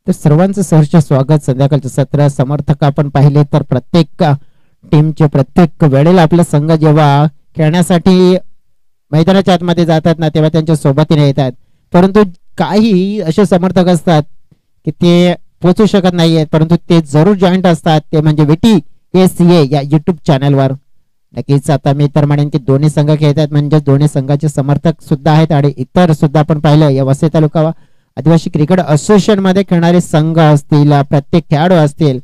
तर सर्वांचं सहर्ष स्वागत. संध्याकाळचं सत्र समर्थक आपण पाहिले तर प्रत्येक टीमचे प्रत्येक वेळेला आपला संघ जेव्हा खेळण्यासाठी मैदानाच्या आतमध्ये जातात ना तेव्हा त्यांच्या सोबतीने येतात, परंतु काही असे समर्थक असतात की ते पोहोचू शकत नाहीयेत, परंतु ते जरूर जॉईंट असतात. ते म्हणजे VTACA या युट्यूब चॅनलवर. नक्कीच आता मी तर म्हणेन की दोन्ही संघ खेळतात म्हणजे दोन्ही संघाचे समर्थक सुद्धा आहेत आणि इतर सुद्धा आपण पाहिलं या वसई तालुका आदिवासी क्रिकेट असोसिएशन मध्ये खेळणारे संघ असतील, प्रत्येक खेळाडू असतील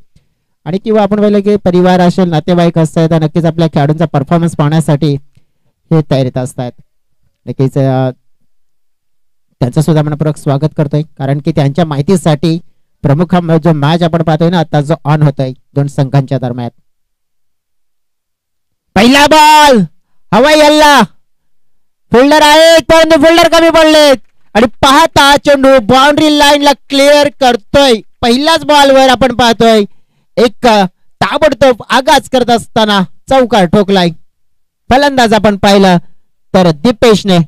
आणि किंवा आपण पाहिलं की परिवार असेल, नातेवाईक असतात, तर नक्कीच आपल्या खेळाडूंचा परफॉर्मन्स पाहण्यासाठी हे तयारीत असतात. नक्कीच त्यांचं सुद्धा मनपूर्वक स्वागत करतोय, कारण की त्यांच्या माहितीसाठी प्रमुख जो मॅच आपण पाहतोय ना आता जो ऑन होतोय दोन संघांच्या दरम्यान. पहिला बॉल हवा यल्ला, फिल्डर आहेत परंतु फिल्डर कमी पडलेत आणि पाहता चेंडू बाउंड्री लाईनला क्लिअर करतोय. पहिल्याच बॉलवर आपण पाहतोय एक ताबडतोब आगाज करत असताना चौकार ठोकलाय. फलंदाज आपण पाहिलं तर दीपेशने.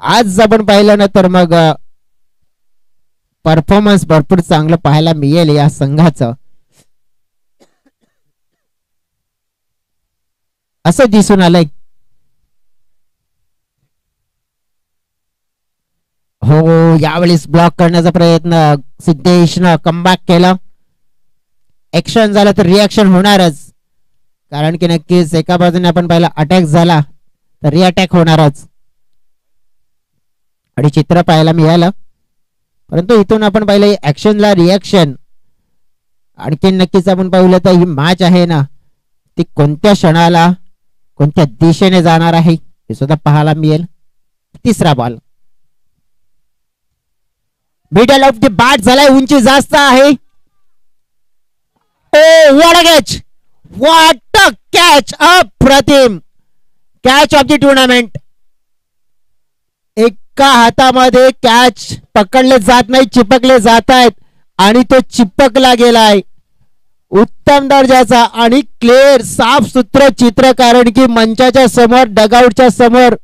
आज आपण पाहिलं ना तर मग परफॉर्मन्स भरपूर चांगलं पाहायला मिळेल या संघाचं असं दिसून आलंय. हो, यावेळेस ब्लॉक करण्याचा प्रयत्न सिद्धेशनं कमबॅक केला. ऍक्शन झालं तर रिॲक्शन होणारच, कारण की नक्कीच एका बाजूने आपण पाहिला अटॅक झाला तर रिअटॅक होणारच आणि चित्र पाहायला मिळालं. परंतु इथून आपण पाहिलं ऍक्शनला रिॲक्शन. आणखी नक्कीच आपण पाहिलं तर ही मॅच आहे ना ती कोणत्या क्षणाला कोणत्या दिशेने जाणार आहे हे सुद्धा पाहायला मिळेल. तिसरा ball middle of the bat झालाय, उंची जास्त आहे. Oh what a catch, what a catch, अप्रतिम कॅच ऑफ द टुर्नामेंट. एका हातामध्ये कॅच पकडले जात नाही, चिपकले जात आहेत आणि तो चिपकला गेलाय. उत्तम दर्जाचा आणि क्लिअर साफ सूत्र चित्र, कारण की मंचाच्या समोर डगआउटच्या समोर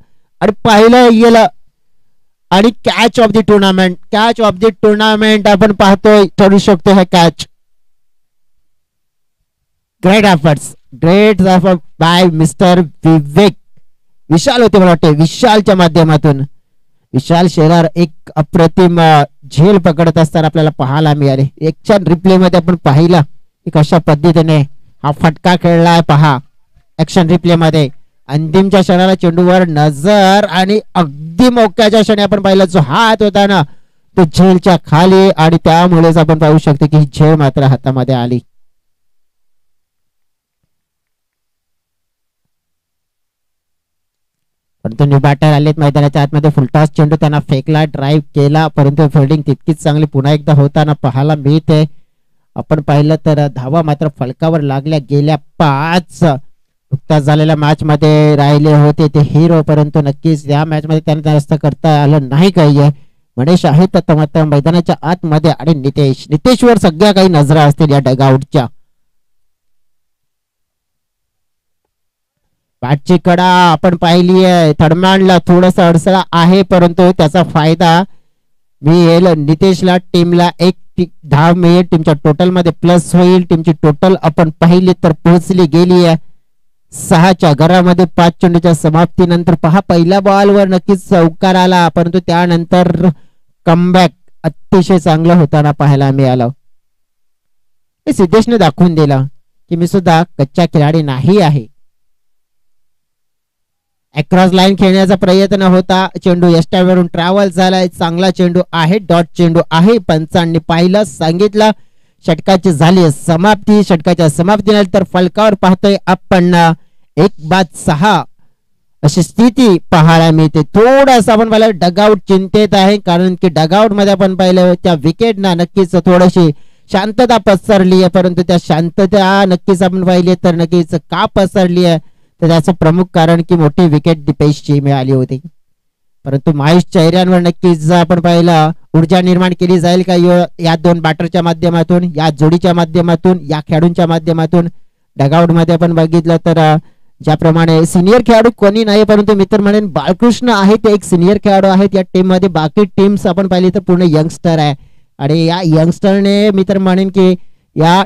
आणि पाहिलं गेलं आणि catch of the tournament, catch of the tournament आपण पाहतोय ठरू शकतो हा catch. Great efforts, great effort by mister Vivek. Vishal होते मला वाटते, विशालच्या माध्यमातून विशाल शेलार एक अप्रतिम झेल पकडत असताना आपल्याला पाहायला मिळाले. एकच्या रिप्ले मध्ये आपण पाहिला की कशा पद्धतीने हा फटका खेळलाय पहा ऍक्शन रिप्ले मध्ये. अंतिमच्या क्षणाला चेंडूवर नजर आणि अगदी मोक्याच्या क्षणी आपण पाहिलं जो हात होता ना तो झेलच्या खाली आणि त्यामुळेच आपण पाहू शकतो की ही झेल मात्र हातामध्ये आली. परंतु न्यू बॅटर आलेत मैदानाच्या आतमध्ये. फुलटॉस चेंडू त्यांना फेकला, ड्राईव्ह केला, परंतु फिल्डिंग तितकीच चांगली पुन्हा एकदा होताना पाहायला मिळते. आपण पाहिलं तर धावा मात्र फलकावर लागल्या गेल्या. 5 नुकताच झालेल्या मॅच मध्ये राहिले होते ते हिरो, परंतु नक्कीच या मॅच मध्ये त्यांना जास्त करता आलं नाही. काही मनीष आहेत मात्र मैदानाच्या आतमध्ये आणि नितेशवर सगळ्या काही नजरा असतील या डगआउटच्या. बॅटची कडा आपण पाहिली आहे, थर्डमॅनला थोडासा अडसळा आहे, परंतु त्याचा फायदा मिळेल नितेशला. टीमला एक धाव मिळेल, टीमच्या टोटल मध्ये प्लस होईल. टीमची टोटल आपण पाहिली तर पोहोचली गेली आहे 6च्या घरामध्ये. 5 चेंडूच्या समाप्तीनंतर पहा पहिल्या बॉलवर नक्कीच चौकार आला, परंतु त्यानंतर कमबॅक अतिशय चांगलं होताना पाहायला मिळालं. सिद्धेशने दाखवून दिला की मी सुद्धा कच्चा खिलाडी नाही आहे. अक्रॉस लाईन खेळण्याचा प्रयत्न होता, चेंडू यष्टावरून ट्रॅव्हल झालाय. चांगला चेंडू आहे, डॉट चेंडू आहे. पंचांनी पाहिलं, सांगितलं, षटकाची झाली समाप्ती. षटकाच्या समाप्तीनंतर फलकावर पाहतोय आपण 1-6 अशी स्थिती पाहायला मिळते. थोडासा आपण पाहिलं डगआउट चिंतेत आहे, कारण की डगआउट मध्ये आपण पाहिलं त्या विकेटना नक्कीच थोडीशी शांतता पसरली आहे, परंतु त्या शांतता नक्कीच आपण पाहिली तर नक्कीच का पसरली आहे तर त्याचं प्रमुख कारण की मोठी विकेट दीपेशची मिळाली होती. परंतु महेश चेहऱ्यांवर नक्कीच आपण पाहिलं ऊर्जा निर्माण केली जाईल का या दोन बॅटरच्या माध्यमातून, या जोडीच्या माध्यमातून, या खेळाडूंच्या माध्यमातून. डगआउट मध्ये आपण बघितलं तर ज्याप्रमाणे सिनियर खेळाडू कोणी नाही, परंतु मित्र म्हणेन बाळकृष्ण आहे ते एक सिनियर खेळाडू आहेत या टीम मध्ये. बाकी टीम्स आपण पाहिली तर पूर्ण यंगस्टर आहे आणि या यंगस्टरने मी तर म्हणेन की या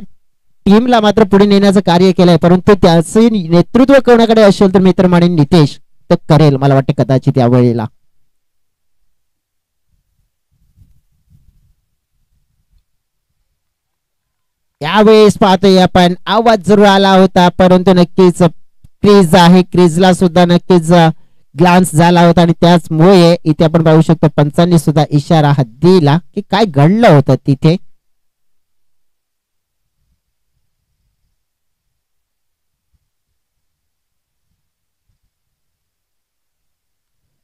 टीमला मात्र पुढे नेण्याचं कार्य केलंय, परंतु त्याचे नेतृत्व कोणाकडे असेल तर मित्र म्हणेन नितेश तो करेल मला वाटते कदाचित या वेळेला. यावेळेस पाहतोय आपण आवाज जरूर आला होता, परंतु नक्कीच क्रीज आहे, क्रीजला सुद्धा नक्कीच ग्लान्स झाला होता आणि त्याचमुळे इथे आपण पाहू शकतो पंचांनी सुद्धा इशारा दिला की काय घडलं होतं तिथे.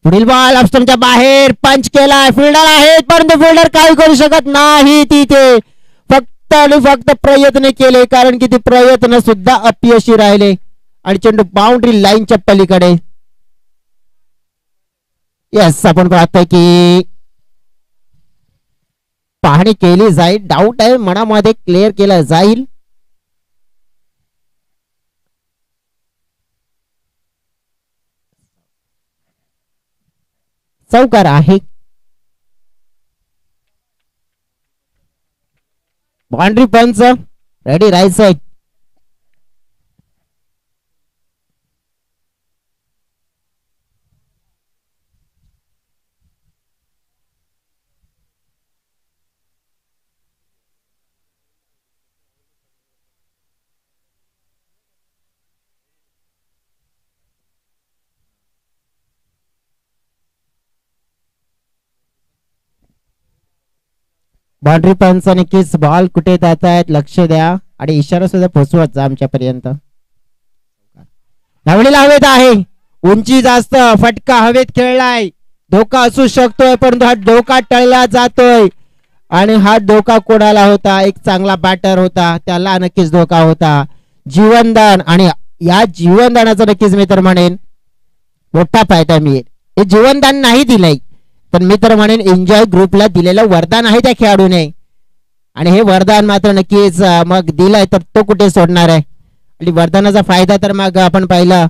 पुढील बॉल ऑप्शनच्या बाहेर पंच केलाय, फिल्डर आहे परंतु फिल्डर काही करू शकत नाही तिथे. फक्त आणि फक्त प्रयत्न केले कारण की ते प्रयत्न सुद्धा अपयशी राहिले आणि चेंडू बाउंड्री लाईनच्या पलीकडे. येस आपण पाहतोय की पाहणी केली जाईल, डाऊट आहे मनामध्ये क्लिअर केला जाईल. चौकार आहे, बाउंड्री पंच रेडी राईट साइड. बाउंड्री पंच नक्कीच बॉल कुठे जात आहेत लक्ष द्या आणि इशारा सुद्धा पोहोचवत जा आमच्यापर्यंत. धावलेला हवेत आहे, उंची जास्त, फटका हवेत खेळलाय, धोका असू शकतोय परंतु हा धोका टळला जातोय आणि हा धोका कोणाला होता, एक चांगला बॅटर होता त्याला नक्कीच धोका होता. जीवनदान आणि या जीवनदानाचा नक्कीच मी तर म्हणेन मोठा फायदा मिळेल. हे जीवनदान नाही दिलंय तर मी तर म्हणेन एन्जॉय ग्रुपला दिलेलं वरदान आहे त्या खेळाडूने आणि हे वरदान मात्र नक्कीच मग दिलंय तर तो कुठे सोडणार आहे. आणि वरदानाचा फायदा तर मग आपण पाहिलं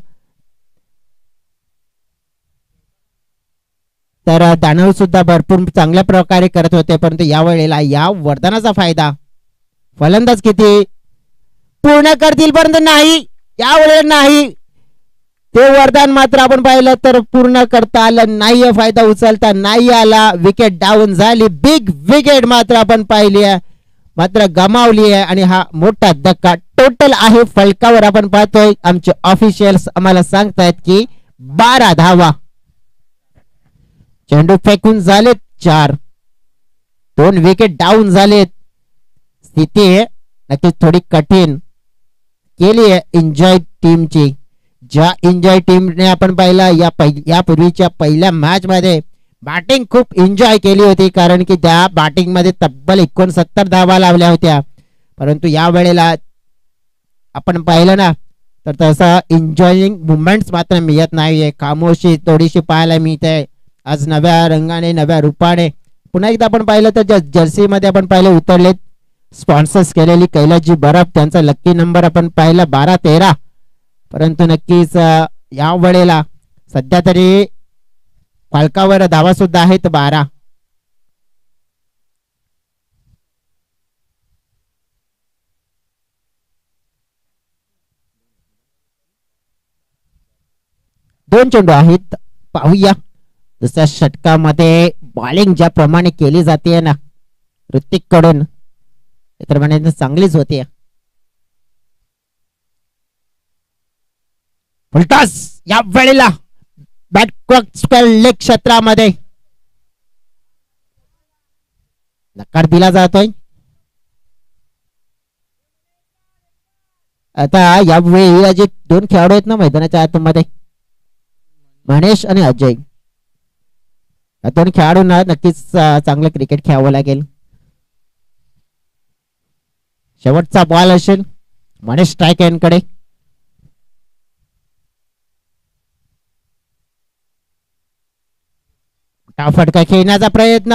तर दानव सुद्धा भरपूर चांगल्या प्रकारे करत होते, परंतु या वेळेला या वरदानाचा फायदा फलंदाज किती पूर्ण करतील परंतु नाही या वेळेला नाही. ते वरदान मात्र आपण पाहिलं तर पूर्ण करता आलं नाही, फायदा उचलता नाही आला, विकेट डाऊन झाली. बिग विकेट मात्र आपण पाहिली आहे मात्र गमावली आहे आणि हा मोठा धक्का टोटल आहे फलकावर. आपण पाहतोय आमचे ऑफिशियल्स आम्हाला सांगतायत की 12 धावा. चेंडू फेकून झालेत 4, 2 विकेट डाऊन झालेत. स्थिती नक्कीच थोडी कठीण केली आहे एन्जॉय टीमची. ज्या एन्जॉय टीमने आपण पाहिला या पूर्वीच्या पहिल्या मॅच मध्ये बॅटिंग खूप एन्जॉय केली होती कारण की त्या बॅटिंग मध्ये तब्बल 69 धावा लावल्या होत्या, परंतु या वेळेला आपण पाहिलं ना तर तसं एन्जॉयिंग मुवमेंट्स मात्र मिळत नाहीये. खामोशी थोडीशी पाहायला मिळते आज नव्या रंगाने नव्या रूपाने. पुन्हा एकदा आपण पाहिलं तर जर्सी मध्ये आपण पाहिलं उतरलेत स्पॉन्सर्स केलेली कैलासजी बरफ, त्यांचा लकी नंबर आपण पाहिला 12-13, परंतु नक्कीच या वेळेला सध्या तरी फलकावर धावा सुद्धा आहेत 12. दोन चेंडू आहेत, पाहूया दुसऱ्या षटकामध्ये बॉलिंग ज्या प्रमाणे केली जाते ना ऋतिक कडून तर म्हणायचं चांगलीच होती. फुलटॉस या वेळेला लेग क्षेत्रामध्ये नकार दिला जातोय. आता यावेळी जे 2 खेळाडू आहेत ना मैदानाच्या आतमध्ये महेश आणि अजय, या 2 खेळाडूंना नक्कीच चांगलं क्रिकेट खेळावं लागेल. शेवटचा बॉल असेल महेश स्ट्राईक यांकडे. फटका खेळण्याचा प्रयत्न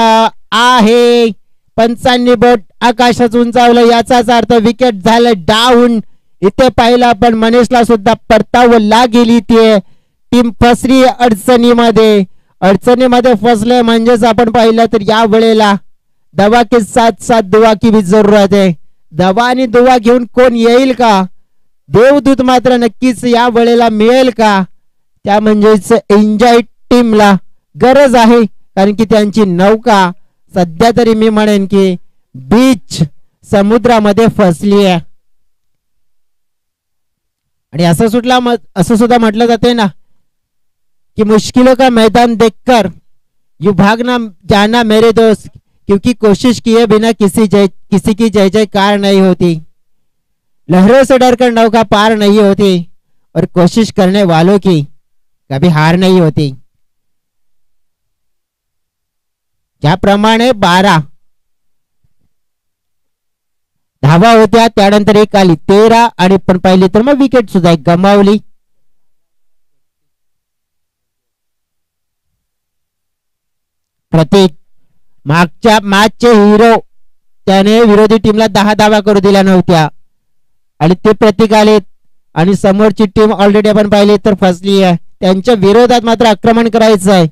आहे, पंचांनी बोट आकाशात उंचावलं याचाच अर्थ विकेट झालं डाऊन. इथे पाहिलं आपण मनीषला सुद्धा परतावं लागेल. इथे टीम फसली अडचणीमध्ये फसले. म्हणजेच आपण पाहिलं तर या वेळेला दवा के साथ साथ दुआ की भी जरूरत है. दवा आणि दुआ घेऊन कोण येईल का? देवदूत मात्र नक्कीच या वेळेला मिळेल का? त्या म्हणजेच एन्जॉय टीमला गरज आहे, कारण की त्यांची नौका सध्या तरी मी म्हणेन की बीच समुद्रामध्ये फसली आहे. आणि असं सुद्धा म्हटलं जाते ना कि मुश्किलों का मैदान देखकर यू भागना जाना मेरे दोस्त, क्योंकि कोशिश किए बिना किसी की जय जयकार नहीं होती. लहरों से डरकर नौका पार नहीं होती और कोशिश करने वालों की कभी हार नहीं होती. ज्याप्रमाणे 12 धावा होत्या, त्यानंतर एक आली 13 आणि पण पाहिली तर मग विकेट सुद्धा एक गमावली. प्रतीक मागच्या मॅचचे हिरो, त्याने विरोधी टीमला 10 धावा करू दिल्या नव्हत्या आणि ते प्रतीक आले आणि समोरची टीम ऑलरेडी आपण पाहिली तर फसली आहे. त्यांच्या विरोधात मात्र आक्रमण करायचं आहे.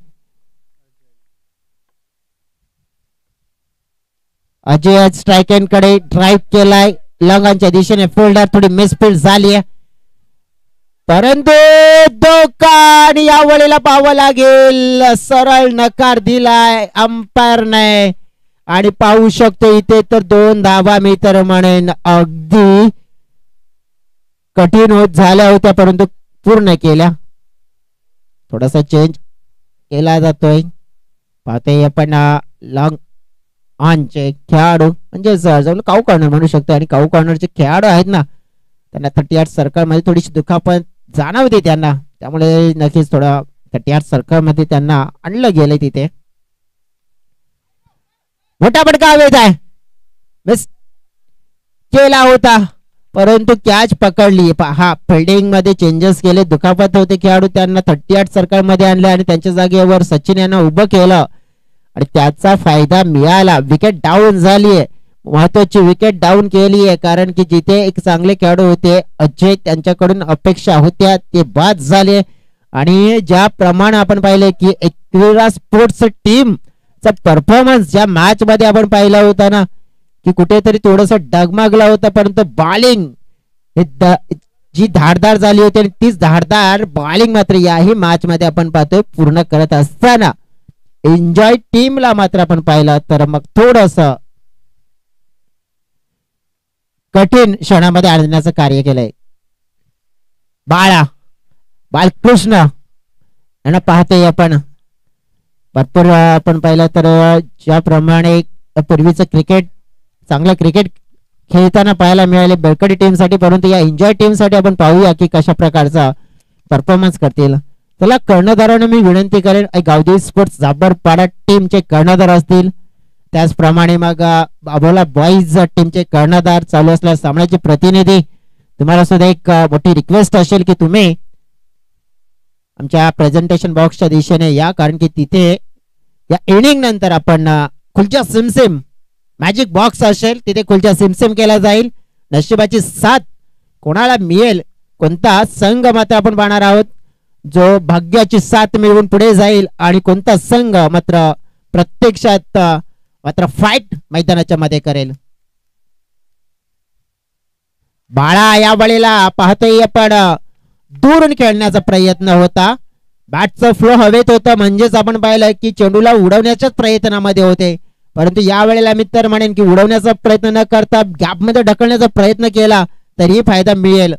अजय स्ट्राइक एंड कडे ड्राइव्ह केलाय लंगांच्या दिशेने. फिल्डर थोडी मिसफील्ड झाली आहे, परंतु धोका आणि या वेळेला पाहावं लागेल सरळ नकार दिलाय अंपायरने. आणि पाहू शकतो इथे तर 2 धावा मी तर म्हणेन अगदी कठीण होत झाल्या होत्या, परंतु पूर्ण केल्या. थोडासा चेंज केला जातोय. पाहतोय आपण लॉंग ऑनचे खेळाडू म्हणजे जाऊन काऊ कॉर्नर म्हणू शकतो. आणि काऊ कॉर्नरचे खेळाडू आहेत ना, त्यांना 38 सर्कल मध्ये थोडीशी दुखापत जाणवते त्यांना, त्यामुळे नक्कीच थोडा 38 सर्कल मध्ये त्यांना आणलं गेलंय. तिथे मोठा फटका हवेत आहे, मिस केला होता परंतु कॅच पकडली. हा फिल्डिंग मध्ये चेंजेस केले, दुखापत होते खेळाडू, त्यांना 38 सर्कल मध्ये आणले आणि त्यांच्या जागेवर सचिन यांना उभं केलं आणि त्याचा फायदा मिळाला. विकेट डाऊन झालीये, महत्वाची विकेट डाऊन केली आहे, कारण की जिथे एक चांगले खेळाडू होते अजय, त्यांच्याकडून अपेक्षा होत्या ते बाद झाले. आणि ज्याप्रमाणे आपण पाहिले की एकविरा स्पोर्ट्स टीम चा परफॉर्मन्स ज्या मॅच मध्ये आपण पाहिला होता ना की कुठेतरी थोडस डगमगला होता, परंतु बॉलिंग जी धारदार झाली होती आणि तीच धारदार बॉलिंग मात्र याही मॅच मध्ये आपण पाहतोय पूर्ण करत असताना एन्जॉय टीमला मात्र आपण पाहिलं तर मग थोडस कठीण क्षणामध्ये आणण्याचं कार्य केलंय. बालकृष्ण यांना पाहतोय आपण. भरपूर आपण पाहिलं तर ज्याप्रमाणे पूर्वीचं क्रिकेट चांगलं क्रिकेट खेळताना पाहायला मिळाले बेळकडी टीम साठी, परंतु या एन्जॉय टीम साठी आपण पाहूया की कशा प्रकारचा परफॉर्मन्स करतील. चला कर्णधारांना मी विनंती करेन, गावदेवी स्पोर्ट्स जाबरपाडा टीमचे कर्णधार असतील, त्याचप्रमाणे मग अबोला बॉईज टीमचे कर्णधार चालू असलेल्या सामन्याचे प्रतिनिधी, तुम्हाला सुद्धा एक मोठी रिक्वेस्ट असेल की तुम्ही आमच्या प्रेझेंटेशन बॉक्सच्या दिशेने या, कारण की तिथे या इनिंग नंतर आपण खुलच्या सिमसिम मॅजिक बॉक्स असेल, तिथे खुलच्या सिमसिम केला जाईल. नशिबाची साथ कोणाला मिळेल, कोणता संघ मात्र आपण पाहणार आहोत जो भाग्याची साथ मिळवून पुढे जाईल आणि कोणता संघ मात्र प्रत्यक्षात मात्र फाईट मैदानाच्या मध्ये करेल. बाळा या वेळेला पाहतोय आपण दूरून खेळण्याचा प्रयत्न होता, बॅटचा फ्लो हवेत होता, म्हणजेच आपण पाहिलं की चेंडूला उडवण्याच्याच प्रयत्नामध्ये होते, परंतु या वेळेला मी तर म्हणेन की उडवण्याचा प्रयत्न न करता गॅप मध्ये ढकलण्याचा प्रयत्न केला तरी फायदा मिळेल.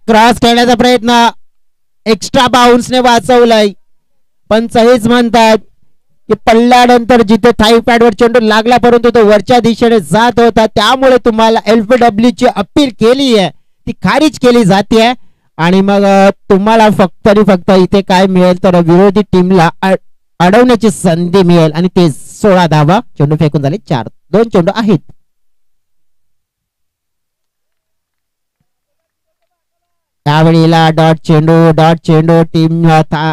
क्रॉस खेळण्याचा प्रयत्न एक्स्ट्रा बाउन्सने वाचवलाय. पंच हेच म्हणतात की पडल्यानंतर जिथे थाई पॅडवर चेंडू लागला परंतु तो वरच्या दिशेने जात होता, त्यामुळे तुम्हाला LBW ची अपील केली आहे ती खारिज केली जाते आणि मग तुम्हाला फक्त आणि फक्त इथे काय मिळेल तर विरोधी टीमला अडवण्याची संधी मिळेल आणि ते 16 धावा. चेंडू फेकून झाले 4, 2 चेंडू आहेत. त्यावेळेला डॉट चेंडू टीम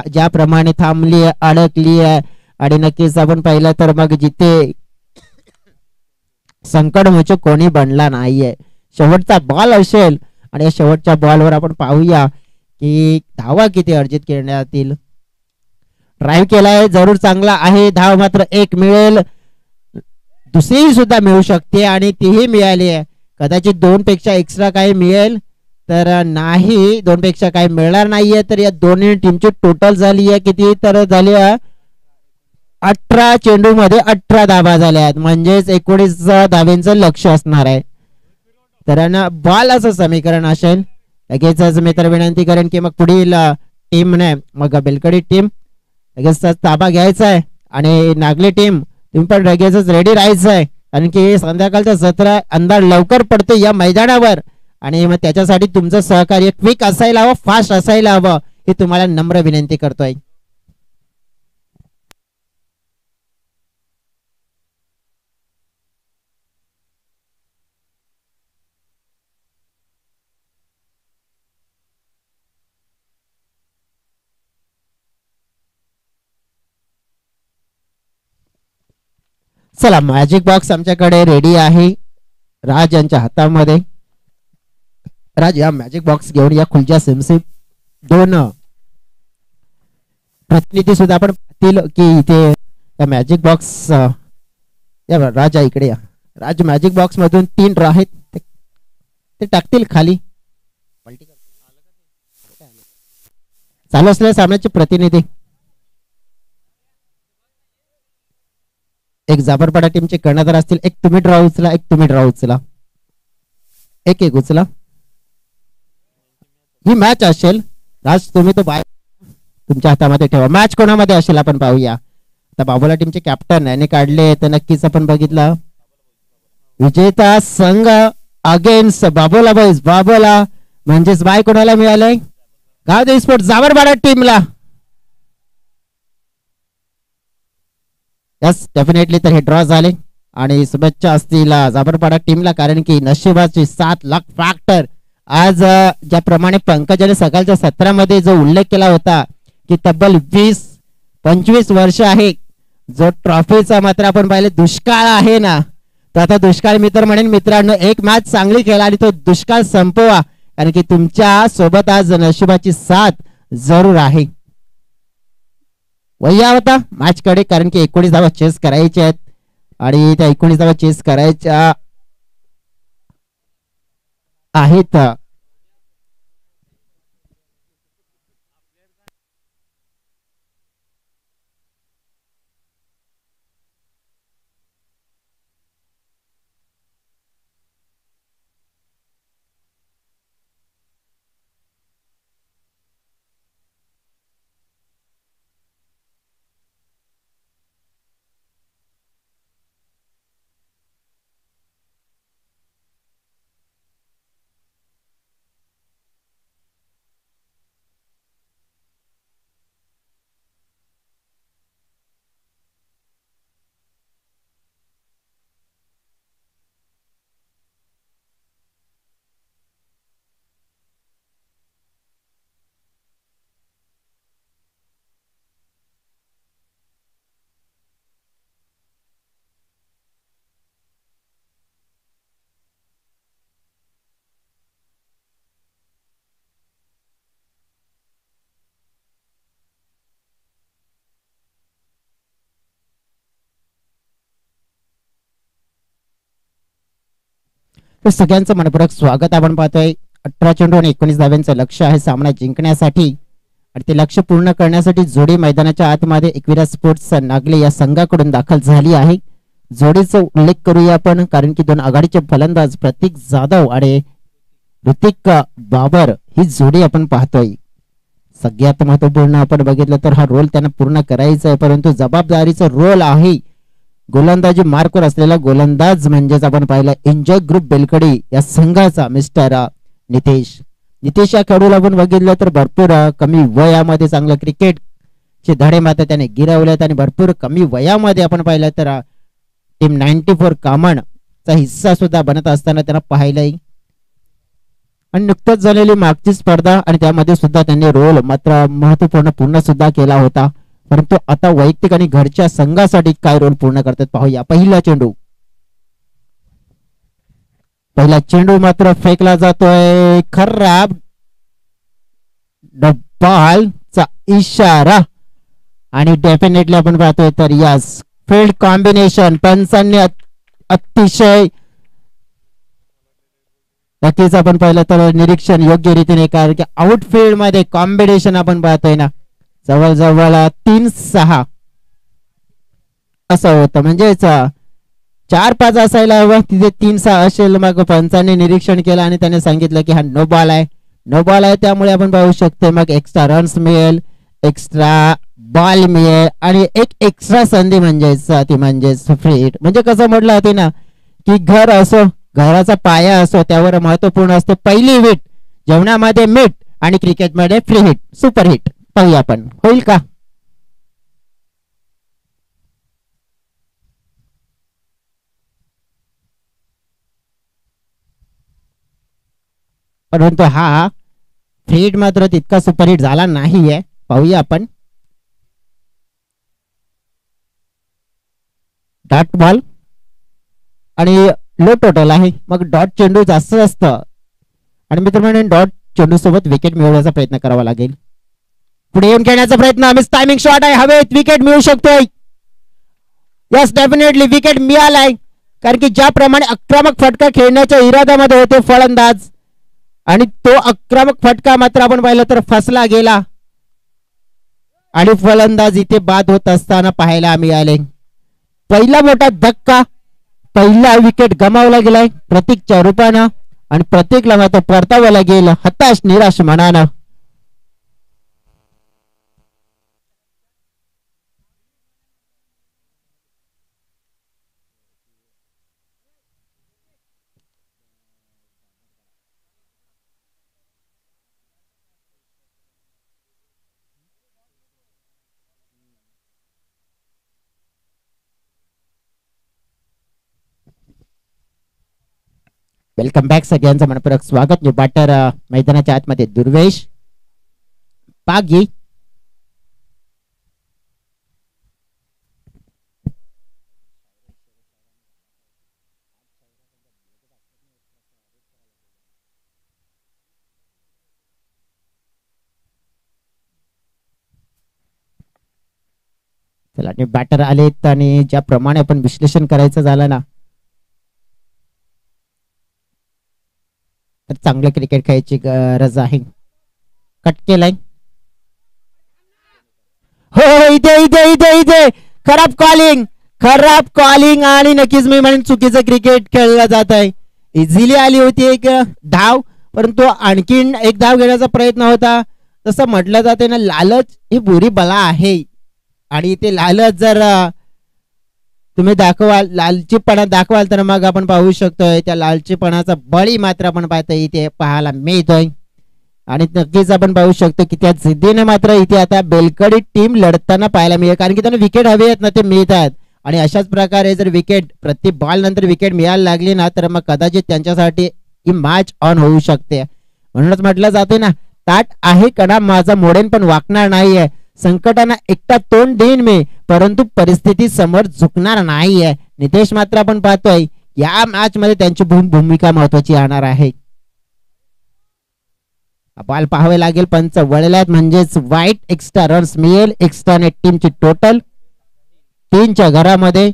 ज्याप्रमाणे थांबली अडकली आहे आणि नक्कीच आपण पाहिलं तर मग जिथे संकट म्हणजे कोणी बनला नाहीये. शेवटचा बॉल असेल आणि या शेवटच्या बॉलवर आपण पाहूया की धावा किती अर्जित करण्यात येईल. ड्राईव्ह केलाय जरूर चांगला आहे, धाव मात्र एक मिळेल, दुसरी सुद्धा मिळू शकते आणि तीही मिळाली आहे. कदाचित 2 पेक्षा एक्स्ट्रा काही मिळेल तर नाही, 2 पेक्षा काही मिळणार नाहीये. तर या दोन्ही टीमची टोटल झाली आहे किती, तर झाली 18 चेंडू मध्ये 18 धावा झाल्या आहेत, म्हणजेच 19 धावेंचं लक्ष असणार आहे. तर बॉल असं समीकरण असेल. लगेचच मी तर विनंती करेन की मग पुढील टीमने, मग बेलकडी टीम लगेच ताबा घ्यायचा आहे आणि नागली टीम तुम्ही पण लगेचच रेडी राहायचं आहे, कारण की संध्याकाळचं सत्र अंधार लवकर पडतो या मैदानावर आणि मग त्याच्यासाठी तुमचं सहकार्य क्विक असायला हवं, फास्ट असायला हवं, हे तुम्हाला नम्र विनंती करतोय. चला, मॅजिक बॉक्स आमच्याकडे रेडी आहे राज यांच्या हातामध्ये. राज, या मॅजिक बॉक्स घेऊन या खुलच्या सिमसिम 2 प्रतिनिधी सुद्धा आपण पाहतील की इथे या मॅजिक बॉक्स, या राज इकडे या. राज, मॅजिक बॉक्स मधून 3 आहेत ते टाकतील खाली. चालू असलेल्या सामन्याचे प्रतिनिधी एक जाबरपाडा टीमचे कर्णधार असतील. एक तुम्ही ड्रॉ उचला, एक तुम्ही ड्रॉ उचला, एक उचला. ही मॅच असेल. राज, तुम्ही तो बाय तुमच्या हातामध्ये ठेवा. मॅच कोणामध्ये असेल आपण पाहूया. आता बाबोला टीमचे कॅप्टन याने काढले तर नक्कीच आपण बघितलं विजेता संघ अगेन्स्ट बाबोला बॉईज. बाबोला म्हणजेच बाय कोणाला मिळालंय? गावदेवी स्पोर्ट जाबरपाडा टीमला. Yes, definitely. तर हे ड्रॉ झाले आणि शुभेच्छा असतील जाबरपाडा टीमला, कारण की नशिबाची 7 लाख फॅक्टर. आज ज्याप्रमाणे पंकजाने सकाळच्या सत्रामध्ये जो उल्लेख केला होता की तब्बल 20-25 वर्ष आहे जो ट्रॉफीचा मात्र आपण पाहिले दुष्काळ आहे ना, तर आता दुष्काळ मी तर म्हणेन मित्रांनो, एक मॅच चांगली खेळा आणि तो दुष्काळ संपवा, कारण की तुमच्या सोबत आज नशिबाची साथ जरूर आहे. वया होता मॅच कडे, कारण की 19 धावा चेस करायच्या आहेत आणि त्या 19 धावा चेस करायच्या आहेत. सगळ्यांचं मनपूर्वक स्वागत. आपण पाहतोय 18 चेंडू आणि 19 धाव्यांचं लक्ष आहे सामना जिंकण्यासाठी आणि ते लक्ष पूर्ण करण्यासाठी जोडी मैदानाच्या आतमध्ये एकविरा स्पोर्ट्स नागले या संघाकडून दाखल झाली आहे. जोडीचा उल्लेख करूया आपण, कारण की 2 आघाडीचे फलंदाज प्रतीक जाधव आणि ऋतिक बाबर ही जोडी आपण पाहतोय. सगळ्यात महत्वपूर्ण आपण बघितलं तर हा रोल त्यांना पूर्ण करायचा आहे, परंतु जबाबदारीचा रोल आहे. गोलंदाजी मार्कवर असलेला गोलंदाज म्हणजेच आपण पाहिलं एन्जॉय ग्रुप बेलकडी या संघाचा मिस्टर नितेश या खेळाडूला आपण बघितलं तर भरपूर कमी वयामध्ये चांगलं क्रिकेटचे धडे मात्र त्याने गिरवलेत आणि भरपूर कमी वयामध्ये आपण पाहिलं तर टीम 94 कामणचा हिस्सा सुद्धा बनत असताना त्यांना पाहिलंय. आणि नुकतंच झालेली मागची स्पर्धा आणि त्यामध्ये सुद्धा त्यांनी रोल मात्र महत्वपूर्ण पूर्ण सुद्धा केला होता, परंतु आता वैयक्तिक आणि घरच्या संघासाठी काय रोल पूर्ण करतात पाहूया. पहिला चेंडू पहिला चेंडू मात्र फेकला जातोय खराब. बॉलचा इशारा आणि डेफिनेटली आपण पाहतोय तर यस फील्ड कॉम्बिनेशन पंचांनी अतिशय नक्कीच आपण पाहिलं तर निरीक्षण योग्य रीतीने, कारण की आउटफील्ड मध्ये कॉम्बिनेशन आपण पाहतोय ना जवळजवळ 3-6 असं होतं. म्हणजेच 4-5 असायला हवं, तिथे 3-6 असेल. मग पंचांनी निरीक्षण केलं आणि त्याने सांगितलं की हा नो बॉल आहे, नो बॉल आहे. त्यामुळे आपण पाहू शकतो मग एक्स्ट्रा रन्स मिळेल, एक्स्ट्रा बॉल मिळेल आणि एक एक्स्ट्रा संधी म्हणजेच फ्री हिट. म्हणजे कसं म्हटलं होते ना की घर असो, घराचा पाया असो, त्यावर महत्वपूर्ण असते पहिली विट, जेवणामध्ये मीठ आणि क्रिकेटमध्ये फ्री हिट, सुपर हिट. पाहूया आपण होईल का. परंतु हा फ्री हिट मात्र तितका सुपर हिट झाला नाहीये. पाहूया आपण. डॉट बॉल आणि लो टोटल आहे, मग डॉट चेंडू जास्त असतं आणि मित्रांनो डॉट चेंडू सोबत विकेट मिळवण्याचा प्रयत्न करावा लागेल. पुढे येऊन खेळण्याचा प्रयत्न, मिस टायमिंग शॉट आहे, हवेत विकेट मिळू शकतोय. यस डेफिनेटली विकेट मिळालाय, कारण की ज्याप्रमाणे आक्रमक फटका खेळण्याच्या इराद्यामध्ये होते फलंदाज आणि तो आक्रमक फटका मात्र आपण पाहिलं तर फसला गेला आणि फलंदाज इथे बाद होत असताना पाहायला मिळाले. पहिला मोठा धक्का, पहिला विकेट गमावला गेलाय प्रतीकच्या रूपानं आणि प्रतीकला मात्र परतावला गेलं हताश निराश मनानं. वेलकम बॅक सगळ्यांचं मनपूर्वक स्वागत. न्यू बॅटर मैदानाच्या आतमध्ये दुर्वेश पागी चला न्यू बॅटर आलेत आणि ज्याप्रमाणे आपण विश्लेषण करायचं झालं ना तर चांगलं क्रिकेट खेळायची गरज आहे. कट केलाय हो इथे इथे इथे इथे खराब कॉलिंग आणि नक्कीच मी म्हणेन चुकीचं क्रिकेट खेळलं जात आहे. इझिली आली होती एक धाव, परंतु आणखीन एक धाव घेण्याचा प्रयत्न होता. तसं म्हटलं जाते ना लालच ही बुरी बला आहे आणि ते लालच जर तुम्ही दाखवाल, लालचीपणा दाखवाल तर मग आपण पाहू शकतोय त्या लालचीपणाचा बळी मात्र आपण पाहतोय इथे पाहायला मिळतोय. आणि नक्कीच आपण पाहू शकतो की त्या जिद्दीने मात्र इथे आता बेलकडी टीम लढताना पाहायला मिळेल, कारण की त्यांना विकेट हवे आहेत ना ते मिळतात. आणि अशाच प्रकारे जर विकेट प्रति बॉल नंतर विकेट मिळायला लागली ना तर मग कदाचित त्यांच्यासाठी ही मॅच ऑन होऊ शकते. म्हणूनच म्हटलं जाते ना ताट आहे कणा माझा मोडेन पण वाकणार नाहीये, संकटांना एकटा तोंड देईन मी परंतु परिस्थिती समोर झुकणार नाहीये. नितेश मात्र आपण पाहतोय या मॅच मध्ये त्यांची भूमिका महत्वाची राहणार आहे. बॉल पाहावे लागेल, पंच वळल्यात म्हणजेच वाईट एक्स्ट्रा रन्स मिळेल. एक्स्ट्रा नेट टीमची टोटल 3च्या घरामध्ये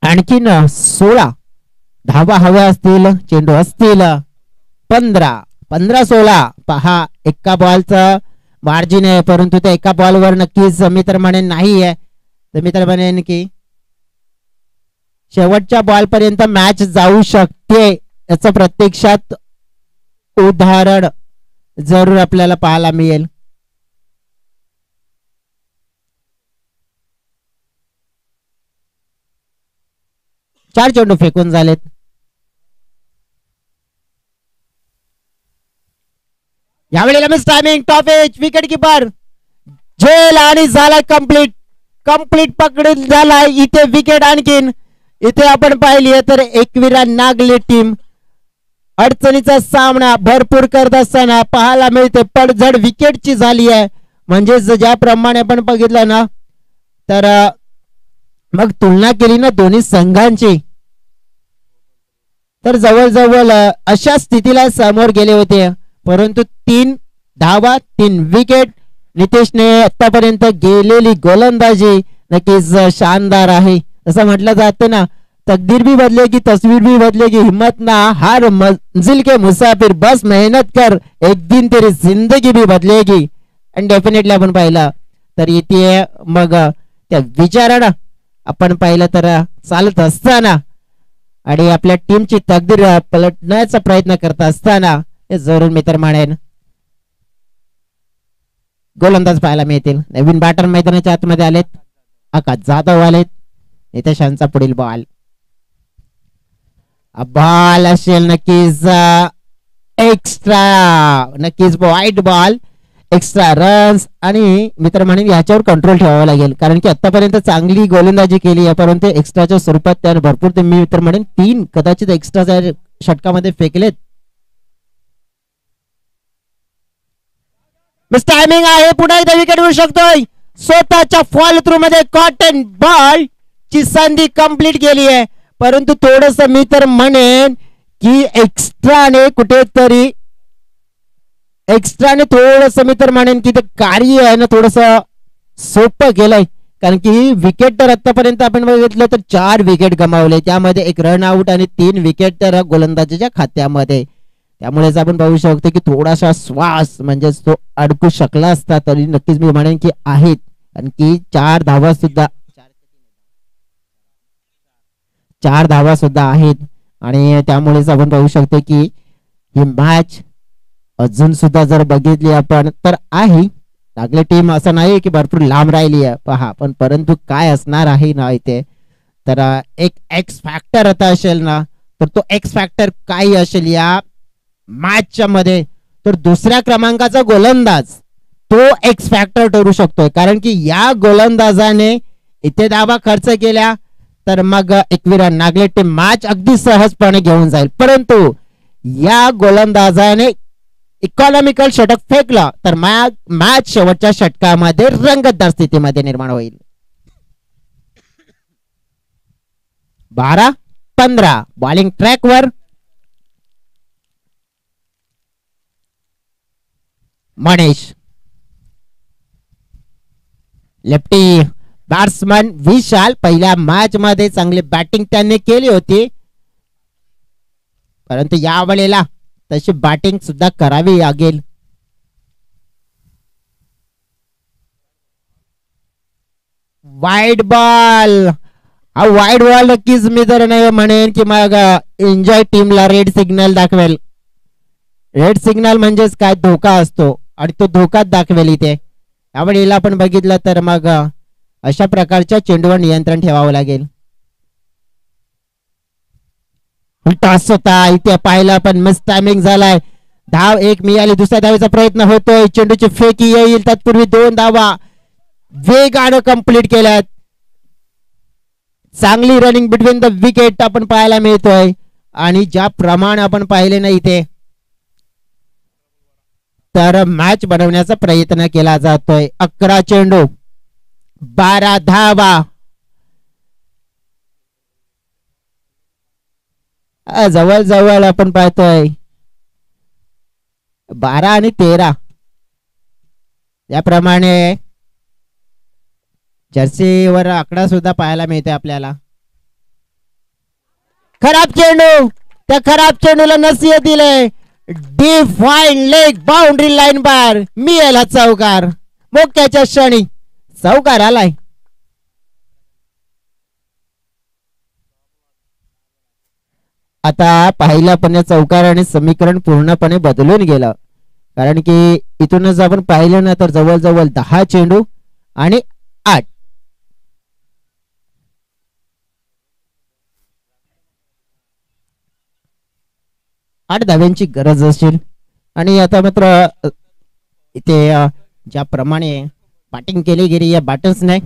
आणखीन 16 धावा हव्या असतील, चेंडू असतील 15-16. पहा एका बॉलचं मार्जिन आहे, परंतु त्या एका बॉलवर नक्कीच मी तर म्हणेन नाही आहे, तर मी तर म्हणेन की शेवटच्या बॉल पर्यंत मॅच जाऊ शकते. याचं प्रत्यक्षात उदाहरण जरूर आपल्याला पाहायला मिळेल. चार चेंडू फेकून झालेत. यावेळेला miss timing top edge wicket keeper झेल आणि झाला कंप्लीट पकडून झालाय इथे विकेट. आणखीन इथे आपण पाहिली तर एकविरा नागले टीम अडचणीचा सामना भरपूर करत असताना पाहायला मिळते. पडझड विकेटची झाली आहे, म्हणजे ज्याप्रमाणे आपण बघितलं ना तर मग तुलना केली ना दोन्ही संघांची तर जवळजवळ अशा स्थितीला समोर गेले होते, परंतु 3 धावा 3 विकेट. नितेशने आतापर्यंत गेलेली गोलंदाजी नक्कीच शानदार आहे. असं म्हटलं जातं ना, तकदीर भी बदलेगी तस्वीर भी बदलेगी, हिम्मत ना हार मंजिल के मुसाफिर, बस मेहनत कर एक दिन तेरी जिंदगी भी बदलेगी. आणि डेफिनेटली आपण पाहिलं तर इथे मग त्या विचारानं आपण पाहिलं तर चालत असताना आणि आपल्या टीमची तकदीर पलटण्याचा प्रयत्न करत असताना हे जरूर मित्र म्हणेन गोलंदाज पाहायला मिळतील. नवीन बॅटर मैदानाच्या आतमध्ये आलेत, आकाश जाधव आलेत. नितेशांचा पुढील बॉल बॉल असेल नक्कीच एक्स्ट्रा, नक्कीच वाईट बॉल, एक्स्ट्रा रन्स. आणि मित्र म्हणेन याच्यावर कंट्रोल ठेवावा लागेल, कारण की आतापर्यंत चांगली गोलंदाजी केली आहे, परंतु एक्स्ट्राच्या स्वरूपात त्याने भरपूर ते मी मित्र म्हणेन 3 कदाचित एक्स्ट्रा षटकामध्ये फेकलेत. टायमिंग आहे, पुन्हा एकदा विकेट होऊ शकतोय. स्वतःच्या फॉल थ्रू मध्ये कॉटन बॉल ची संधी कंप्लीट केली आहे, परंतु थोडस मी तर म्हणेन की एक्स्ट्राने कुठेतरी थोडस मी तर म्हणेन की ते कार्य आहे ना थोडस सोपं केलंय, कारण की विकेट तर आतापर्यंत आपण बघितलं तर 4 विकेट गमावले, त्यामध्ये 1 रन आउट आणि 3 विकेट तर गोलंदाजीच्या खात्यामध्ये. त्यामुळेच आपण पाहू शकतो की थोडासा श्वास म्हणजे तो अडकू शकला असता, तरी नक्कीच मी म्हणेन की आहेत. आणखी 4 धावा सुद्धा आहेत आणि त्यामुळेच आपण पाहू शकतो की ही मॅच अजून सुद्धा जर बघितली आपण तर आहे लागली टीम, असं नाही की भरपूर लांब राहिली आहे पहा, पण परंतु काय असणार आहे ना इथे तर एक एक्स फॅक्टर आता असेल ना, तर तो एक्स फॅक्टर काय असेल या मॅचच्या मध्ये, तर दुसऱ्या क्रमांकाचा गोलंदाज तो एक्स फॅक्टर ठरू शकतोय, कारण की या गोलंदाजाने इथे धावा खर्च केल्या तर मग एकविरा नागले टीम मॅच अगदी सहजपणे घेऊन जाईल, परंतु या गोलंदाजाने इकॉनॉमिकल षटक फेकला तर मॅच शेवटच्या षटकामध्ये रंगतदार स्थितीमध्ये निर्माण होईल. 12-15 बॉलिंग ट्रॅकवर मनीष, लेफ्टी बॅट्समन विशाल. पहिल्या मॅच मध्ये चांगली बॅटिंग त्यांनी केली होती, परंतु या वेळेला तशी बॅटिंग सुद्धा करावी लागेल. वाईड बॉल, हा वाईड बॉल नक्कीच मी तर नाही म्हणेन की मग एन्जॉय टीमला रेड सिग्नल दाखवेल. रेड सिग्नल म्हणजेच काय धोका असतो आणि तो धोकाच दाखवेल इथे. यावेळेला आपण बघितलं तर मग अशा प्रकारच्या चेंडूवर नियंत्रण ठेवावं लागेल. टॉस होता इथे पाहिलं पण मिस टायमिंग झालाय. धाव 1 मिळाली, दुसऱ्या धावेचा प्रयत्न होतोय, चेंडूची फेकी येईल, तत्पूर्वी 2 धावा वेगानं कंप्लीट केल्यात. चांगली रनिंग बिटवीन द विकेट आपण पाहायला मिळतोय आणि ज्या प्रमाण आपण पाहिले ना इथे तर मॅच बनवण्याचा प्रयत्न केला जातोय. 11 चेंडू 12 धावा. जवळ जवळ आपण पाहतोय 12 आणि 13 याप्रमाणे जर्सीवर आकडा सुद्धा पाहायला मिळते आपल्याला. खराब चेंडू, त्या खराब चेंडूला नसीहत दिले. डिफाईन लेग बाउंड्री लाईन बार मिळाला चौकार. मोक्याच्या क्षणी चौकार आलाय. आता पाहिलं पण या चौकाराने समीकरण पूर्णपणे बदलून गेलं, कारण की इथूनच आपण पाहिलं ना तर जवळजवळ 10 चेंडू आणि 8 धाव्यांची गरज असेल. आणि आता मात्र इथे ज्याप्रमाणे बॅटिंग केली गेली या बॅटर्सने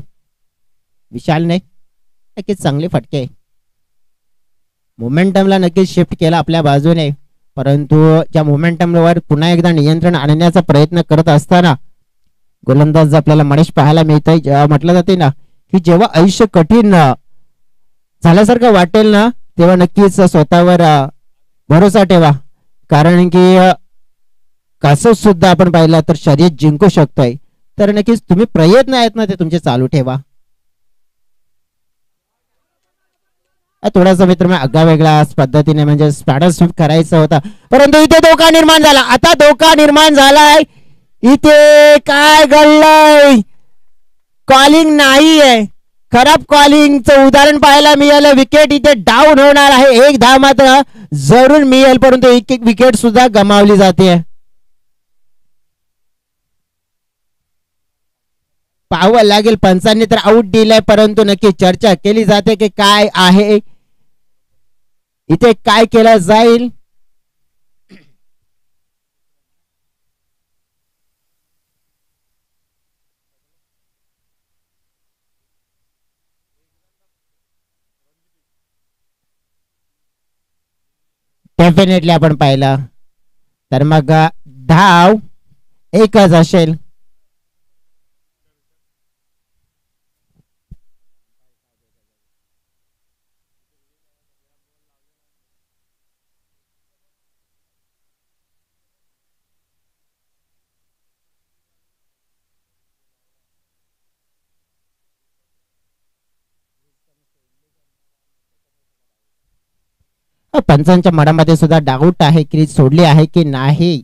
विशालने नक्कीच चांगले फटके मोमेंटमला नक्कीच शिफ्ट केला आपल्या बाजूने, परंतु ज्या मोमेंटमवर पुन्हा एकदा नियंत्रण आणण्याचा प्रयत्न करत असताना गोलंदाज आपल्याला मनीष पाहायला मिळतोय. जेव्हा म्हटलं जाते ना की जेव्हा आयुष्य कठीण झाल्यासारखं वाटेल ना तेव्हा नक्कीच स्वतःवर भरोसा ठेवा, कारण की कसं सुद्धा आपण पाहिलं तर शर्यत जिंकू शकतोय, तर नक्कीच तुम्ही प्रयत्न आहेत ना ते तुमचे चालू ठेवा. थोडासा मित्र आगळा वेगळा पद्धतीने म्हणजे स्पॅडर स्वीप करायचा होता, परंतु इथे धोका निर्माण झाला. आता धोका निर्माण झालाय, इथे काय घडलंय? कॉलिंग नाही आहे, खराब कॉलिंगचं उदाहरण पाहायला मिळालं. विकेट इथे डाऊन होणार आहे, एक धाव मात्र जरूर मिळेल, परंतु एक एक विकेट सुद्धा गमावली जाते. पाहावं लागेल, पंचांनी तर आउट दिलाय, परंतु नक्की चर्चा केली जाते की काय आहे इथे, काय केलं जाईल. डेफिनेटली आपण पाहिलं तर मग धाव एकच असेल. पंचांच्या मनामध्ये सुद्धा डाऊट आहे, क्रीज सोडली आहे की नाही,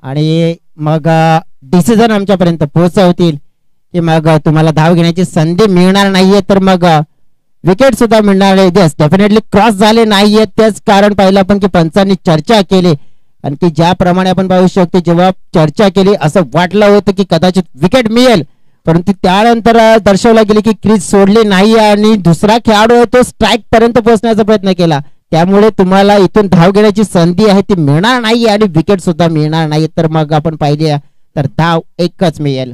आणि मग डिसिजन आमच्यापर्यंत पोहोचवतील की मग तुम्हाला धाव घेण्याची संधी मिळणार नाहीये, तर मग विकेट सुद्धा मिळणार नाही. डेफिनेटली क्रॉस झाले नाहीये, तेच कारण पाहिलं आपण की पंचांनी चर्चा केली, आणि की ज्याप्रमाणे आपण पाहू शकतो जेव्हा चर्चा केली असं वाटलं होतं की कदाचित विकेट मिळेल, परंतु त्यानंतर दर्शवलं गेले की क्रीज सोडली नाही आणि दुसरा खेळाडू तो स्ट्राईक पर्यंत पोहोचण्याचा प्रयत्न केला, त्यामुळे तुम्हाला इथून धाव घेण्याची संधी आहे ती मिळणार नाही आणि विकेट सुद्धा मिळणार नाही. तर मग आपण पाहिले तर धाव एकच मिळेल.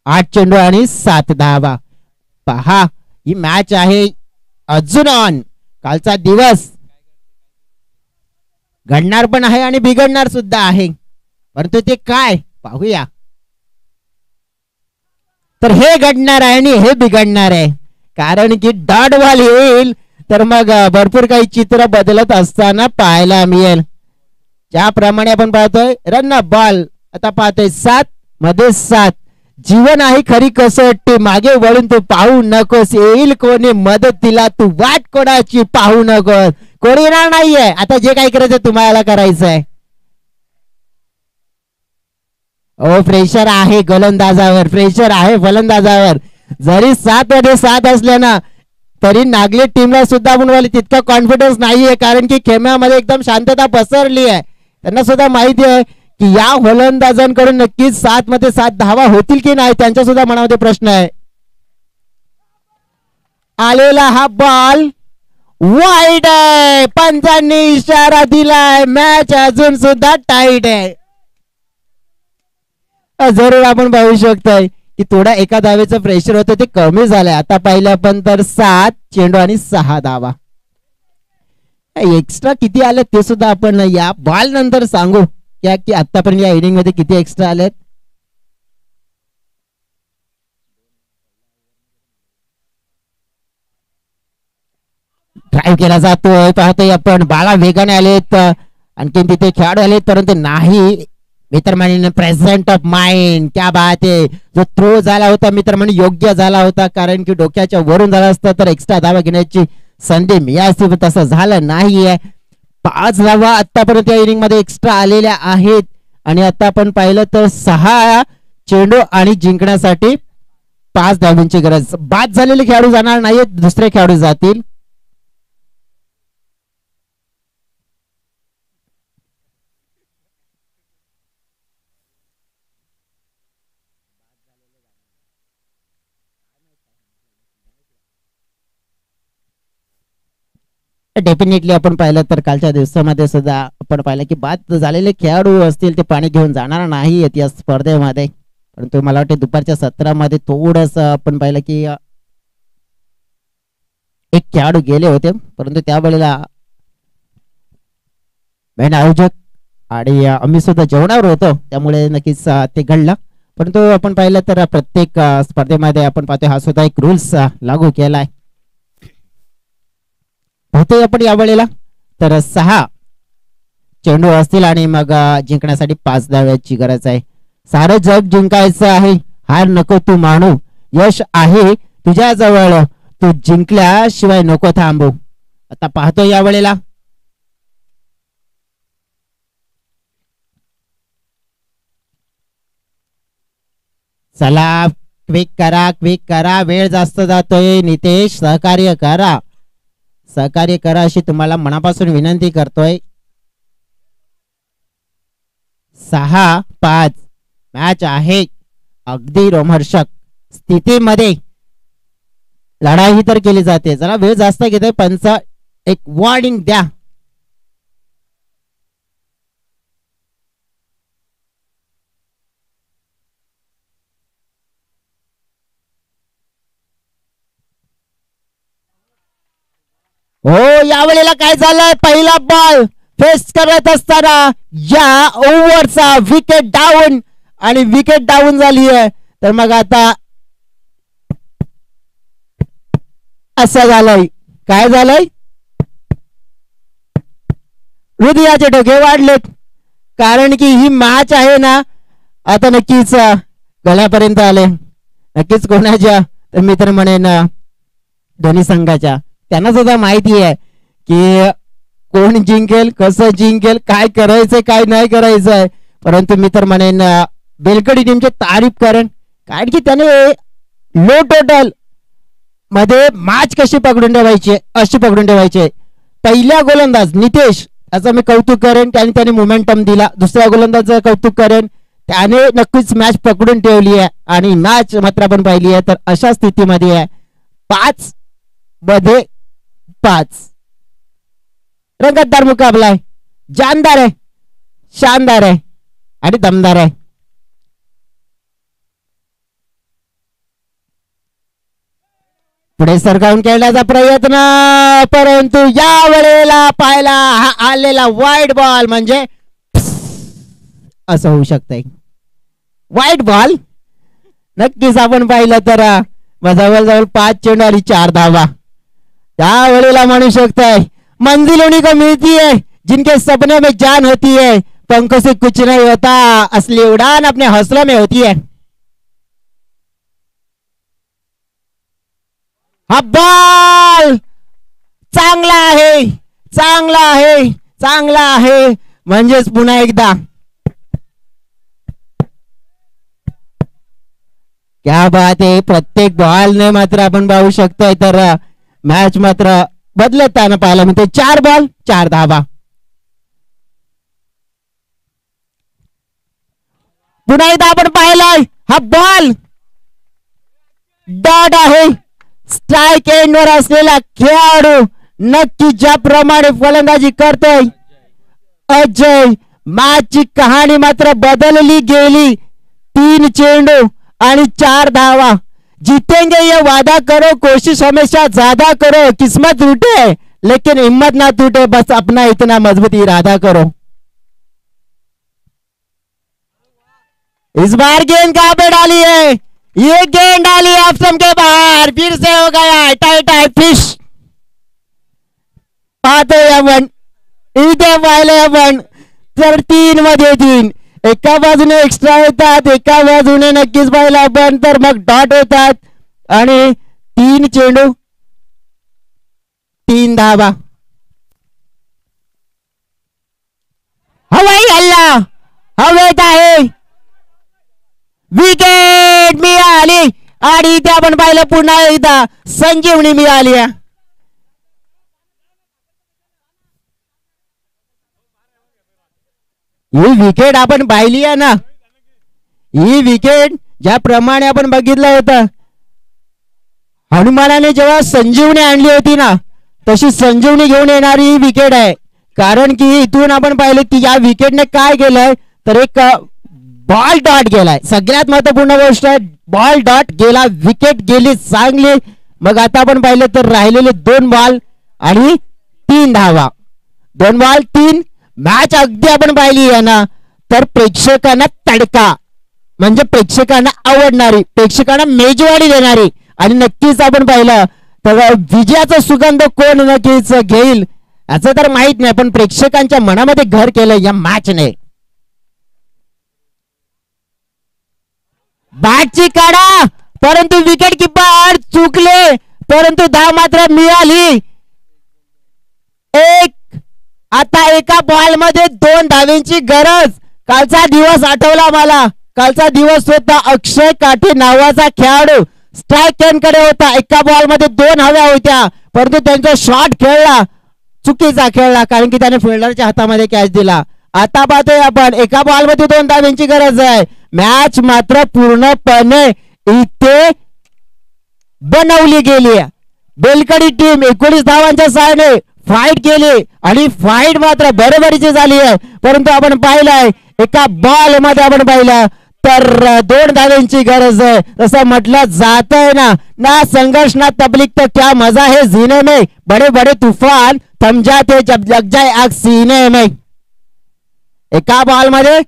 8 चेंडू आणि 7 धावा. पहा ही मॅच आहे अजून ऑन. कालचा दिवस घडणार पण आहे आणि बिघडणार सुद्धा आहे, परंतु ते काय पाहूया. तर हे घडणार आहे आणि हे बिघडणार आहे, कारण की डॉट बॉल येईल तर मग भरपूर काही चित्र बदलत असताना पाहायला मिळेल. ज्याप्रमाणे आपण पाहतोय रन बॉल, आता पाहतोय 7 मध्ये 7. जीवन आहे खरी कसोटी, मागे वळून तू पाहू नकोस, येईल कोणी मदतीला तू वाट कोणाची पाहू नकोस. कोणी येणार नाहीये, आता जे काही करायचं तुम्हाला करायचंय. ओ प्रेशर आहे गोलंदाजावर, प्रेशर आहे फलंदाजावर. जरी 7 मध्ये 7 असल्या ना तरी नागले टीमला सुद्धा आपण तितका कॉन्फिडन्स नाहीये, कारण की खेळण्यामध्ये एकदम शांतता पसरली आहे. त्यांना सुद्धा माहिती आहे की या फलंदाजांकडून नक्कीच 7 मध्ये 7 धावा होतील की नाही, त्यांच्या सुद्धा मनामध्ये प्रश्न आहे. आलेला हा बॉल वाईड आहे, पंचांनी इशारा दिलाय, मॅच अजून सुद्धा टाईट आहे. जरूर आपण पाहू शकतोय की थोडा एका धावेचं प्रेशर होतं ते कमी झालंय. आता पाहिलं आपण तर 7 चेंडू आणि 6 धावा. एक्स्ट्रा किती आले ते सुद्धा आपण या बॉल नंतर सांगू क्या की आतापर्यंत या इनिंग मध्ये किती एक्स्ट्रा आलेत. ड्राईव्ह केला जातोय, पाहतोय आपण बाळा वेगाने आलेत, आणखीन तिथे खेळाडू आलेत, परंतु नाही. मित्रमंडळीने प्रेझेंट ऑफ माइंड, क्या बात आहे. जो थ्रो झाला होता मित्रमंडळी योग्य झाला होता, कारण की डोक्याच्या वरून झाला असता तर एक्स्ट्रा धावा घेण्याची संधी मिळाली, तसं झालं नाहीये. 5 धावा आतापर्यंत या इनिंग मध्ये एक्स्ट्रा आलेल्या आहेत, आणि आता आपण पाहिलं तर 6 चेंडू आणि जिंकण्यासाठी 5 धावांची गरज. बाद झालेले खेळाडू जाणार नाहीत, दुसरे खेळाडू जातील. डेफिनेटली आपण पाहिलं तर कालच्या दिवसामध्ये सुद्धा आपण पाहिलं की बाद झालेले खेळाडू असतील ते पाणी घेऊन जाणार नाही या स्पर्धेमध्ये, परंतु मला वाटते दुपारच्या सत्रामध्ये थोडस आपण पाहिलं की एक खेळाडू गेले होते, परंतु त्यावेळेला आयोजक आणि आम्ही सुद्धा जेवणावर होतो त्यामुळे नक्कीच ते घडलं. परंतु आपण पाहिलं तर प्रत्येक स्पर्धेमध्ये आपण पाहतोय हा सुद्धा एक रूल्स लागू केलाय. होते आपण यावेळेला तर 6 चेंडू असतील आणि मग जिंकण्यासाठी 5 धावांची गरज आहे. सारं जग जिंकायचं आहे, हार नको तू मानू, यश आहे तुझ्या जवळ, तू जिंकल्याशिवाय नको थांबू. आता पाहतो यावेळेला चला क्विक करा वेळ जास्त जातोय. नितेश सहकार्य करा अशी तुम्हाला मनापासून विनंती करतोय. 6-5 मॅच आहे अगदी रोमहर्षक स्थितीमध्ये लढाई तर केली जाते. जरा वेळ जास्त घेते पंच, एक वॉर्निंग द्या. हो यावेळेला काय झालंय, पहिला बॉल फेस करत असताना या ओव्हरचा विकेट डाऊन आणि विकेट डाऊन झाली आहे. तर मग आता असं झालंय, काय झालंय, हृदयाचे ठोके वाढलेत. कारण की ही मॅच आहे ना आता नक्कीच गळ्यापर्यंत आले. नक्कीच कोणाच्या तर मी तर म्हणेन दोन्ही संघाच्या. त्यांना सुद्धा माहिती आहे की कोण जिंकेल, कसं जिंकेल, काय करायचंय काय नाही करायचंय. परंतु मी तर म्हणेन बेलकडी टीमची तारीफ करेन, कारण की त्याने लो टोटल मध्ये मॅच कशी पकडून ठेवायची अशी पकडून ठेवायची. पहिल्या गोलंदाज नितेश याचं मी कौतुक करेन, त्याने मोमेंटम दिला. दुसऱ्या गोलंदाजाचं कौतुक करेन, त्याने नक्कीच मॅच पकडून ठेवली आहे आणि मॅच मात्र आपण पाहिली आहे. तर अशा स्थितीमध्ये आहे 5 मध्ये 5 रंगतदार मुकाबला आहे, जानदार आहे, शानदार आहे आणि दमदार आहे. पुढे सरकावून खेळण्याचा प्रयत्न, परंतु या वेळेला पाहायला हा आलेला वाईट बॉल म्हणजे असं होऊ शकतंय. वाईट बॉल नक्कीच आपण पाहिलं तर जवळजवळ 5 चेंडू आणि 4 धावा. त्या वेळेला म्हणू शकताय मंजिल उन्हीं को मिलती है जिनके सपने में जान होती है, पंखों से कुछ नहीं होता, असली उड़ान अपने हौसलों में होती है. हा बॉल चांगला आहे, चांगला आहे, चांगला आहे. म्हणजेच पुन्हा एकदा क्या बात आहे. प्रत्येक बॉलने मात्र आपण पाहू शकतोय तर मॅच मात्र बदलताना पाहायला मिळते. 4 बॉल 4 धावा. पुन्हा एकदा आपण पाहिलाय हा बॉल डॉट आहे. स्ट्राइक एंडवर असलेला खेळाडू नक्की ज्याप्रमाणे फलंदाजी करतोय अजय, मॅचची कहाणी मात्र बदलली गेली. 3 चेंडू आणि 4 धावा. जीतेंगे ये वादा करो, कोशिश हमेशा ज्यादा करो, किस्मत टूटे लेकिन हिम्मत ना टूटे, बस अपना इतना मजबूत इरादा करो. इस बार गेंद कहां पे डाली है, ये गेंद डाली ऑप्शन के बाहर, फिर से हो गया टाई टाई फिश. पाहतोय आपण इथे पाहिले आपण तर 3 मध्ये 3 एका बाजूने एक्स्ट्रा होतात, एका बाजूने नक्कीच पाहिलं आपण तर मग डॉट होतात आणि 3 चेंडू 3 धावा. हवाई हल्ला हवेत आहे, विकेट मिळाली आणि इथे आपण पाहिलं पुन्हा एकदा संजीवनी मिळाली. ही विकेट आपण पाहिली आहे ना, ही विकेट ज्याप्रमाणे आपण बघितलं होतं हनुमानाने जेव्हा संजीवनी आणली होती ना तशी संजीवनी घेऊन येणारी ही विकेट आहे. कारण की इथून आपण पाहिलं की या विकेटने काय केलंय तर एक बॉल डॉट गेलाय. सगळ्यात महत्वपूर्ण गोष्ट आहे बॉल डॉट गेला, विकेट गेली चांगली. मग आता आपण पाहिलं तर राहिलेले 2 बॉल आणि 3 धावा. 2 बॉल 3 मॅच अगदी आपण पाहिली आहे ना, तर प्रेक्षकांना तडका, म्हणजे प्रेक्षकांना आवडणारी, प्रेक्षकांना मेजवानी देणारी, आणि नक्कीच आपण पाहिलं तर विजयाचा सुगंध कोण नक्कीच घेईल याचं तर माहित नाही, पण प्रेक्षकांच्या मनामध्ये घर केलं या मॅचने. बॅटची काढा, परंतु विकेट किपर चुकले, परंतु धाव मात्र मिळाली. आता एका बॉल मध्ये 2 धावांची गरज. कालचा दिवस आठवला मला, कालचा दिवस होता अक्षय काठे नावाचा खेळाडू स्ट्राईक कडे होता. एका बॉल मध्ये 2 हव्या होत्या, परंतु त्यांचा शॉट खेळला, चुकीचा खेळला, कारण की त्याने फिल्डरच्या हातामध्ये कॅच दिला. आता पाहतोय आपण एका बॉल मध्ये 2 धावांची गरज आहे. मॅच मात्र पूर्णपणे इथे बनवली गेली. बेलकडी टीम 19 धावांच्या सहाय्याने फाईट केली आणि फाईट मात्र बरोबरीची झाली आहे. परंतु आपण पाहिलंय एका बॉल मध्ये आपण पाहिलं तर 2 धावांची गरज आहे. जसं म्हटलं जात आहे ना संघर्ष ना तबलीग तो क्या मजा है जीने में, बड़े बड़े तूफान थम जाते जब लग जाए आग सीने में. एका बॉल मध्ये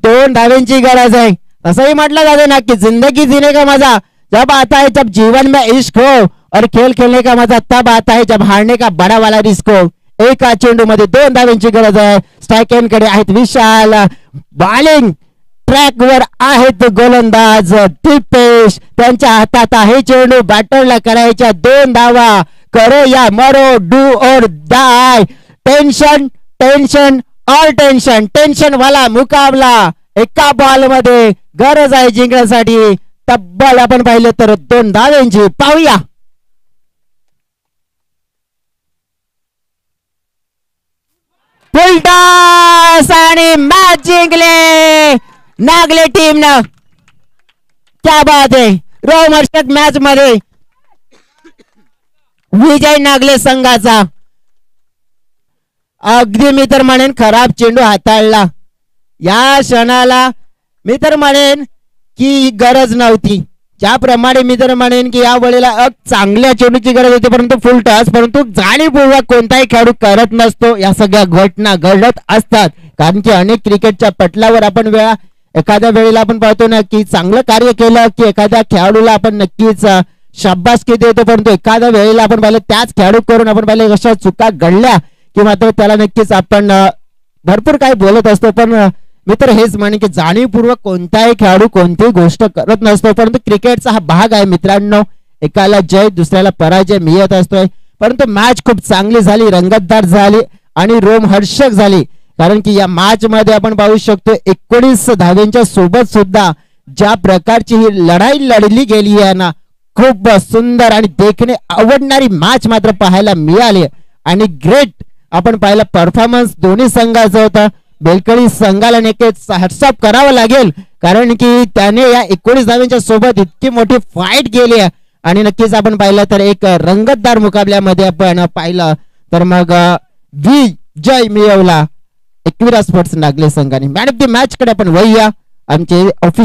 2 धावांची गरज आहे. असंही म्हटलं जाते ना की जिंदगी जीने का मजा जब आता है, जब जीवन में इश्क हो, और खेल खेलने का मजा तब आता है जब हारने का बड़ा वाला रिस्क हो. एका चेंडू मध्ये 2 धावांची गरज आहे. स्ट्राईक कडे आहेत विशाल, बॉलिंग ट्रॅक वर आहेत गोलंदाज दीपेश, त्यांच्या हातात आहे चेंडू. बॅटरला करायच्या 2 धावा, करो या मरो, डू और डाय. टेन्शन टेन्शन और टेन्शन, टेन्शन वाला मुकाबला. एका बॉल मध्ये गरज आहे जिंकण्यासाठी. तब्बल आपण पाहिलं तर 2 धावांची. पाहूया फुल टॉस आणि मॅच जिंकले नागले टीम न. क्या बात आहे. रोमहर्षक मॅच मध्ये विजय नागले संघाचा. अगदी मी तर म्हणेन खराब चेंडू हाताळला. या क्षणाला मी तर म्हणेन की गरज नव्हती. ज्याप्रमाणे मी तर म्हणेन की या वेळेला चांगल्या चेंडूची गरज होती, परंतु फुल टॉस, परंतु जाणीवपूर्वक कोणताही खेळाडू करत नसतो. या सगळ्या घटना घडत असतात, कारण की अनेक क्रिकेटच्या पटलावर आपण एखाद्या वेळेला आपण पाहतो ना की चांगलं कार्य केलं की एखाद्या खेळाडूला आपण नक्कीच शाबासकी देतो, परंतु एखाद्या वेळेला आपण पाहिलं त्याच खेळाडू करून आपण पाहिलं कशा चुका घडल्या की मात्र त्याला नक्कीच आपण भरपूर काही बोलत असतो. पण मी तर हेच म्हणेन की जाणीवपूर्वक कोणताही खेळाडू कोणतीही गोष्ट करत नसतो, परंतु क्रिकेटचा हा भाग आहे मित्रांनो. एकाला जय दुसऱ्याला पराजय मिळत असतोय. परंतु मॅच खूप चांगली झाली, रंगतदार झाली आणि रोमहर्षक झाली, कारण की या मॅच मध्ये आपण पाहू शकतो 19 धावांच्या सोबत सुद्धा ज्या प्रकारची ही लढाई लढली गेली आहे ना, खूप सुंदर आणि देखणे आवडणारी मॅच मात्र पाहायला मिळाली. आणि ग्रेट आपण पाहिलं परफॉर्मन्स दोन्ही संघाचा होता. बेलकडी संघाला नक्कीच हॅट्सअप करावं लागेल, कारण की त्याने या 19 धावांच्या सोबत इतकी मोठी फाईट केली आहे. आणि नक्कीच आपण पाहिलं तर एक रंगतदार मुकाबल्यामध्ये आपण पाहिलं तर मग विजय मिळवला एकविरा स्पोर्ट्स नागले संघाने. मॅन ऑफ द मॅच कडे आपण वळूया. आमचे